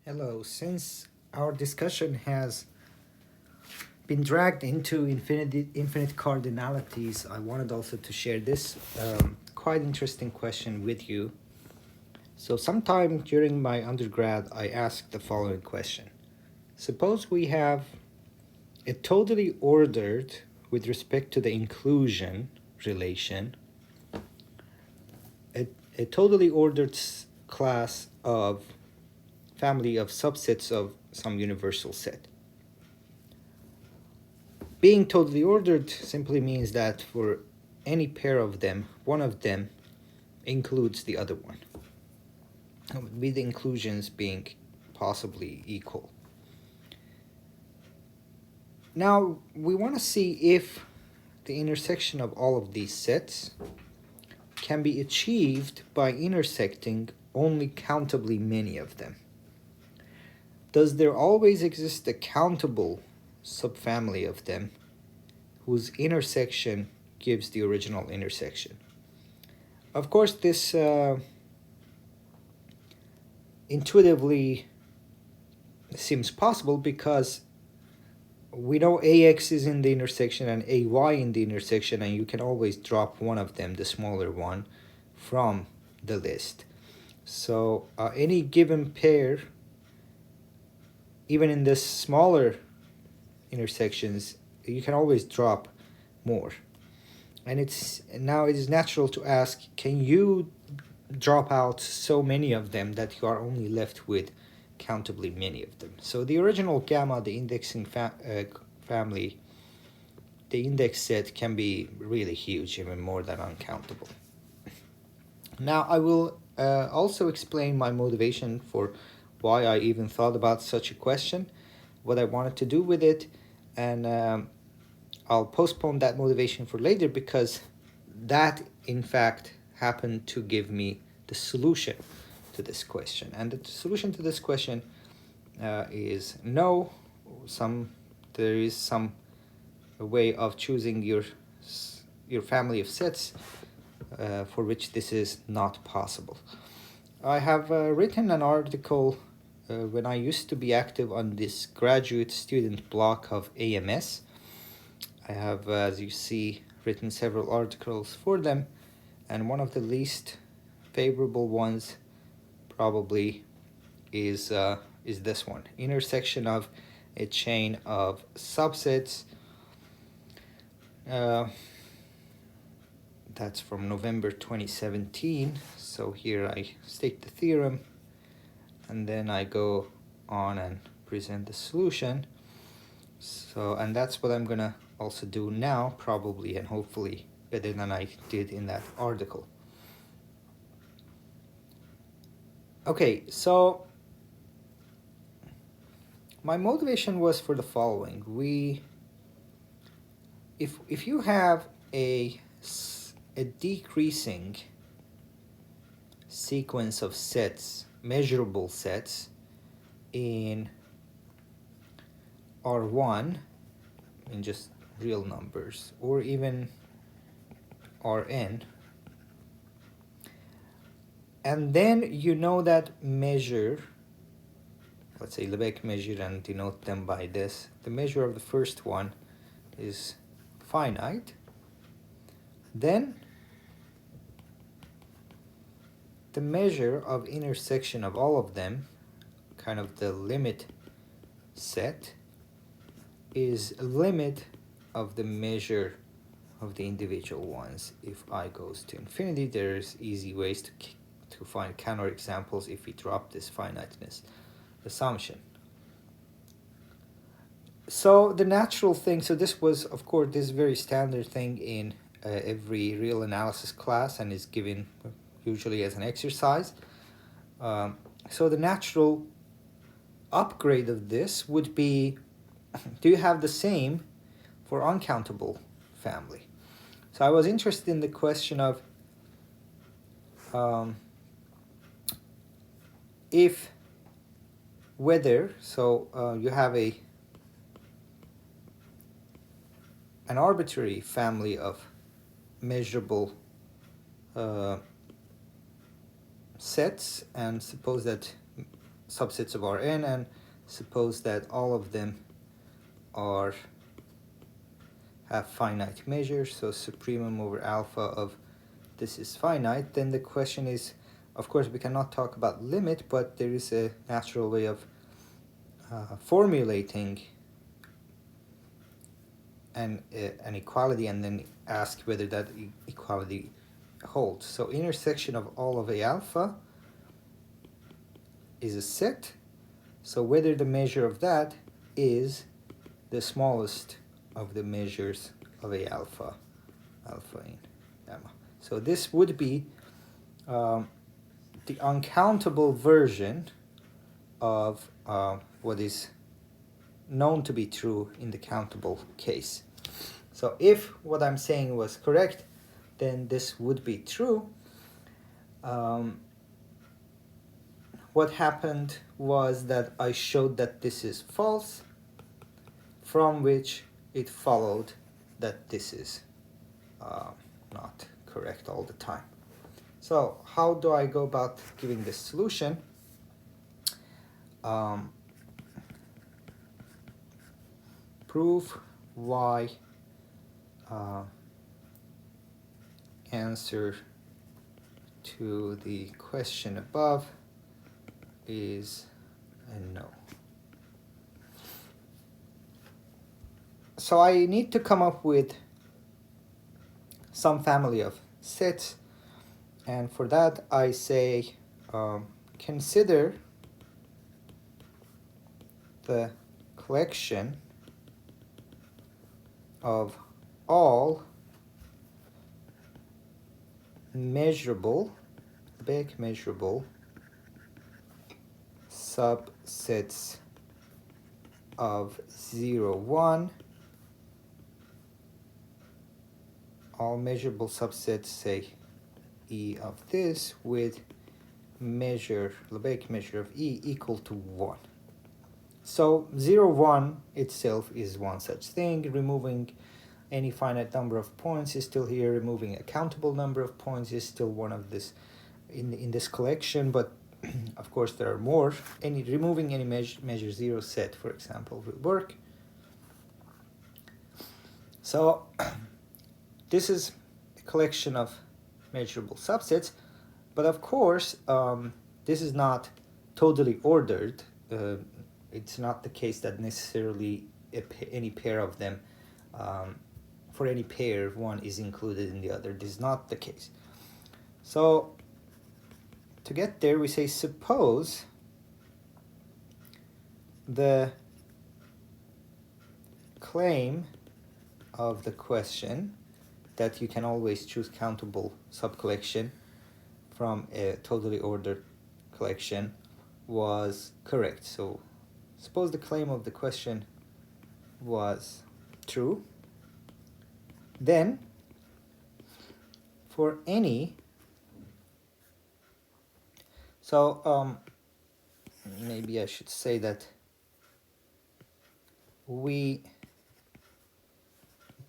Hello, since our discussion has been dragged into infinite cardinalities, I wanted also to share this quite interesting question with you. So, sometime during my undergrad, I asked the following question. Suppose we have a totally ordered, with respect to the inclusion relation, a totally ordered class of family of subsets of some universal set. Being totally ordered simply means that for any pair of them, one of them includes the other one, with the inclusions being possibly equal. Now, we want to see if the intersection of all of these sets can be achieved by intersecting only countably many of them. Does there always exist a countable subfamily of them whose intersection gives the original intersection? Of course, this intuitively seems possible because we know AX is in the intersection and AY in the intersection, and you can always drop one of them, the smaller one, from the list. So any given pair, even in the smaller intersections, you can always drop more. And now it is natural to ask, can you drop out so many of them that you are only left with countably many of them? So the original gamma, the indexing family, the index set can be really huge, even more than uncountable. Now I will also explain my motivation for why I even thought about such a question, what I wanted to do with it, and I'll postpone that motivation for later because that, in fact, happened to give me the solution to this question. And the solution to this question is no. There is some way of choosing your family of sets for which this is not possible. I have written an article when I used to be active on this graduate student block of AMS. I have, as you see, written several articles for them, and one of the least favorable ones probably is this one: intersection of a chain of subsets. That's from November 2017. So here I state the theorem, and then I go on and present the solution. So, and that's what I'm gonna also do now, probably and hopefully better than I did in that article. Okay, so my motivation was for the following. If you have a decreasing sequence of sets, measurable sets in R1, in just real numbers, or even Rn, and then you know that measure, let's say Lebesgue measure, and denote them by this. The measure of the first one is finite. Then the measure of intersection of all of them, kind of the limit set, is a limit of the measure of the individual ones. If I goes to infinity, there's easy ways to find counterexamples if we drop this finiteness assumption. So the natural thing, so this was, of course, this very standard thing in every real analysis class and is given usually as an exercise. So the natural upgrade of this would be, do you have the same for uncountable family? So I was interested in the question of whether, so you have an arbitrary family of measurable sets, and suppose that subsets of Rn, and suppose that all of them have finite measures, so supremum over alpha of this is finite. Then the question is, of course we cannot talk about limit, but there is a natural way of formulating an equality and then ask whether that equality holds. So intersection of all of A alpha is a set, so whether the measure of that is the smallest of the measures of A alpha, alpha in gamma. So this would be the uncountable version of what is known to be true in the countable case. So if what I'm saying was correct, then this would be true. What happened was that I showed that this is false, from which it followed that this is not correct all the time. So how do I go about giving this solution? Prove why answer to the question above is a no. So I need to come up with some family of sets, and for that I say consider the collection of all measurable, big measurable subsets of 0, 1, all measurable subsets, say E of this, with measure, Lebesgue measure of E equal to 1. So 0, 1 itself is one such thing. Removing any finite number of points is still here. Removing a countable number of points is still one of this in this collection, but of course there are more. Removing any measure 0 set, for example, will work. So this is a collection of measurable subsets, but of course this is not totally ordered. It's not the case that necessarily any pair of them, for any pair, one is included in the other. This is not the case. So to get there, we say suppose the claim of the question that you can always choose countable subcollection from a totally ordered collection was correct. So suppose the claim of the question was true, then for any, so maybe I should say that we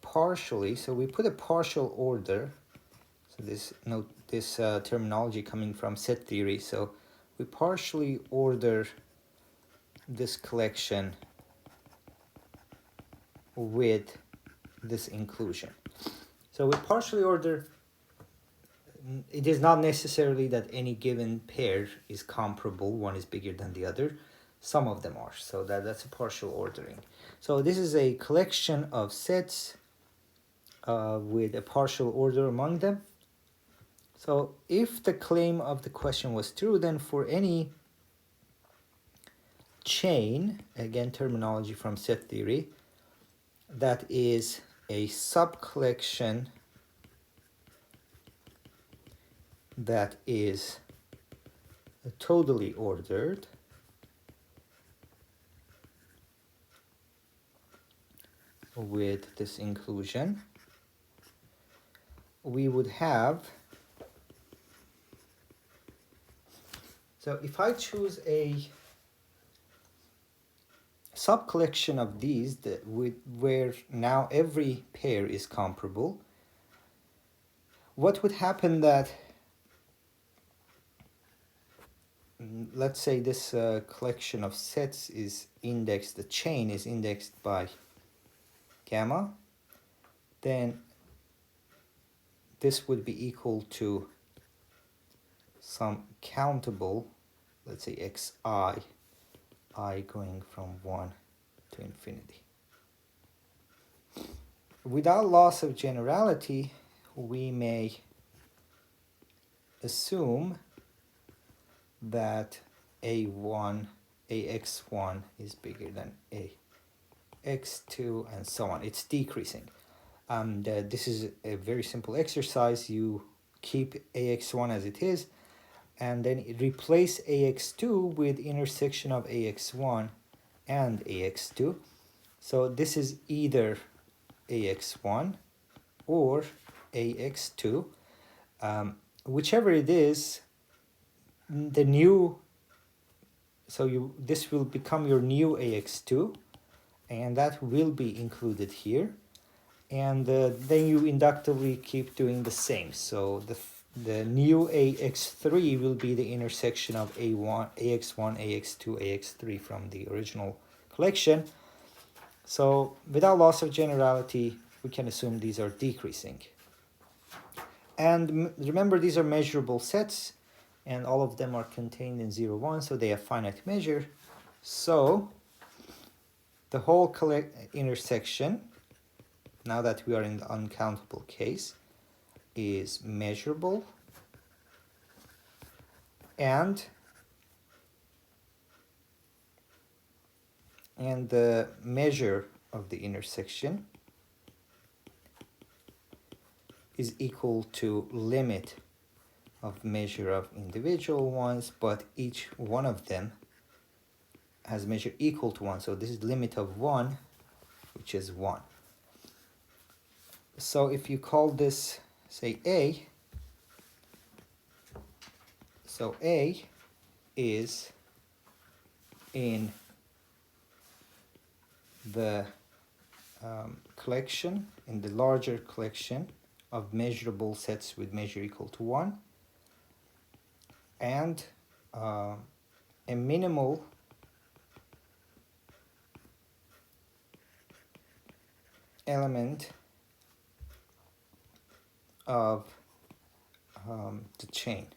partially, so we put a partial order, so this terminology coming from set theory, so we partially order this collection with this inclusion. So with partially order, it is not necessarily that any given pair is comparable, one is bigger than the other. Some of them are, so that's a partial ordering. So this is a collection of sets with a partial order among them. So if the claim of the question was true, then for any chain, again terminology from set theory, that is a subcollection that is totally ordered, with this inclusion, we would have, so if I choose a subcollection of these where now every pair is comparable, what would happen that let's say this collection of sets is indexed, the chain is indexed by gamma, then this would be equal to some countable, let's say xi, I going from 1 to infinity. Without loss of generality, we may assume that a1, ax1 is bigger than ax2 and so on. It's decreasing. This is a very simple exercise. You keep ax1 as it is, and then replace ax2 with intersection of ax1 and ax2. So this is either ax1 or ax2. Whichever it is, the new, so this will become your new ax2, and that will be included here. And then you inductively keep doing the same. So the new ax3 will be the intersection of ax1, ax2, ax3 from the original collection. So without loss of generality, we can assume these are decreasing. And remember, these are measurable sets, and all of them are contained in 0, 1, so they have finite measure. So the whole intersection, now that we are in the uncountable case, is measurable, and the measure of the intersection is equal to limit of measure of individual ones, but each one of them has measure equal to 1. So this is limit of 1, which is 1. So if you call this, say, A, so A is in the collection, in the larger collection of measurable sets with measure equal to 1, and a minimal element of the chain.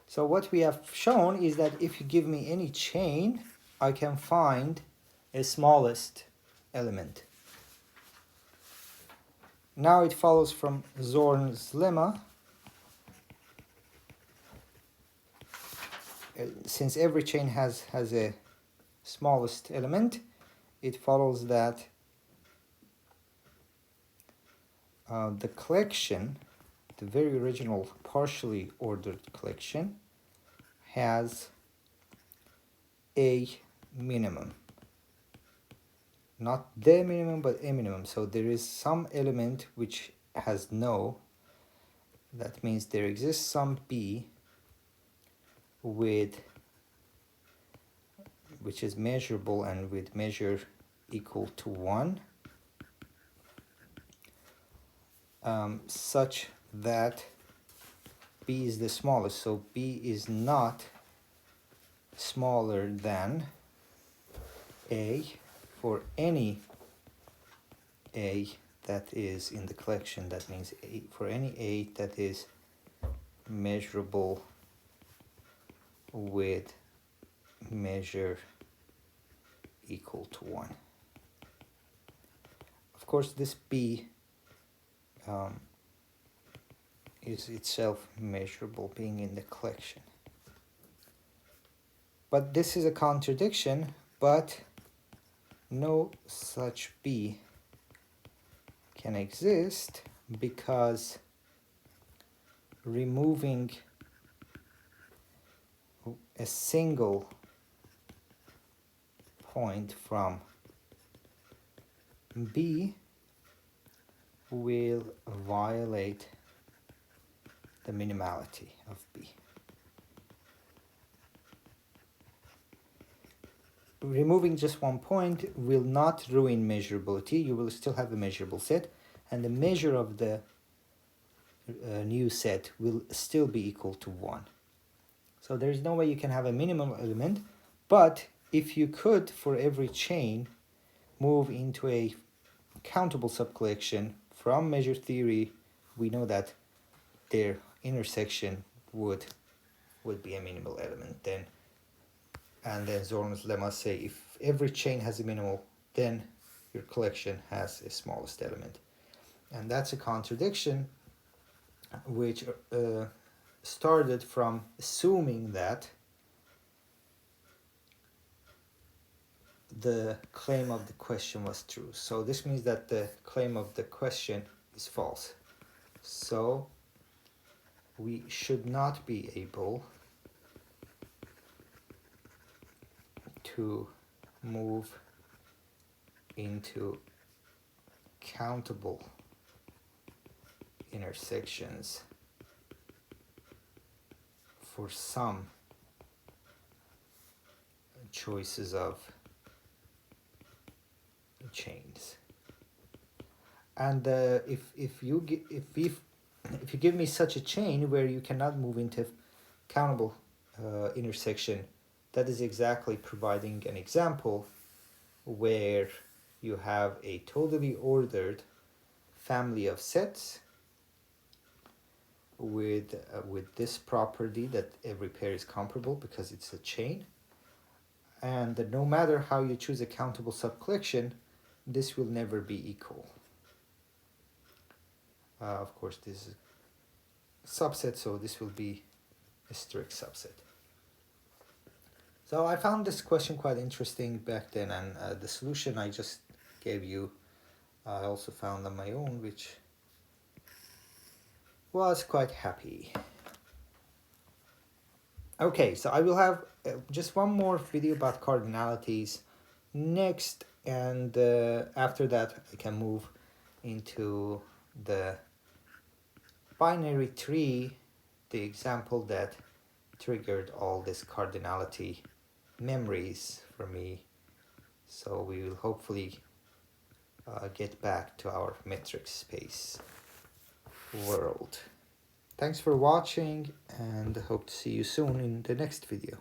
So what we have shown is that if you give me any chain, I can find a smallest element. Now it follows from Zorn's lemma, since every chain has a smallest element, it follows that the collection, the very original partially ordered collection, has a minimum. Not the minimum, but a minimum. So there is some element which has no, that means there exists some b with, which is measurable and with measure equal to 1, such that b is the smallest. So b is not smaller than a for any a that is in the collection. That means for any a that is measurable with measure equal to 1. Of course, this b is itself measurable, being in the collection. But this is a contradiction, but no such b can exist, because removing a single point from b will violate the minimality of b. Removing just one point will not ruin measurability. You will still have a measurable set, and the measure of the new set will still be equal to 1. So there's no way you can have a minimum element, but if you could, for every chain, move into a countable subcollection from measure theory, we know that their intersection would be a minimal element then. And then Zorn's lemma say if every chain has a minimal, then your collection has a smallest element. And that's a contradiction which started from assuming that the claim of the question was true. So this means that the claim of the question is false. So we should not be able to move into countable intersections for some choices of chains. And if you give me such a chain where you cannot move into countable intersection, that is exactly providing an example where you have a totally ordered family of sets with this property that every pair is comparable because it's a chain, and that no matter how you choose a countable subcollection, this will never be equal. Of course, this is a subset, so this will be a strict subset. So I found this question quite interesting back then, and the solution I just gave you I also found on my own, which was quite happy. Okay, so I will have just one more video about cardinalities next, and after that I can move into the binary tree, the example that triggered all this cardinality memories for me. So we will hopefully get back to our metric space world. Thanks for watching, and hope to see you soon in the next video.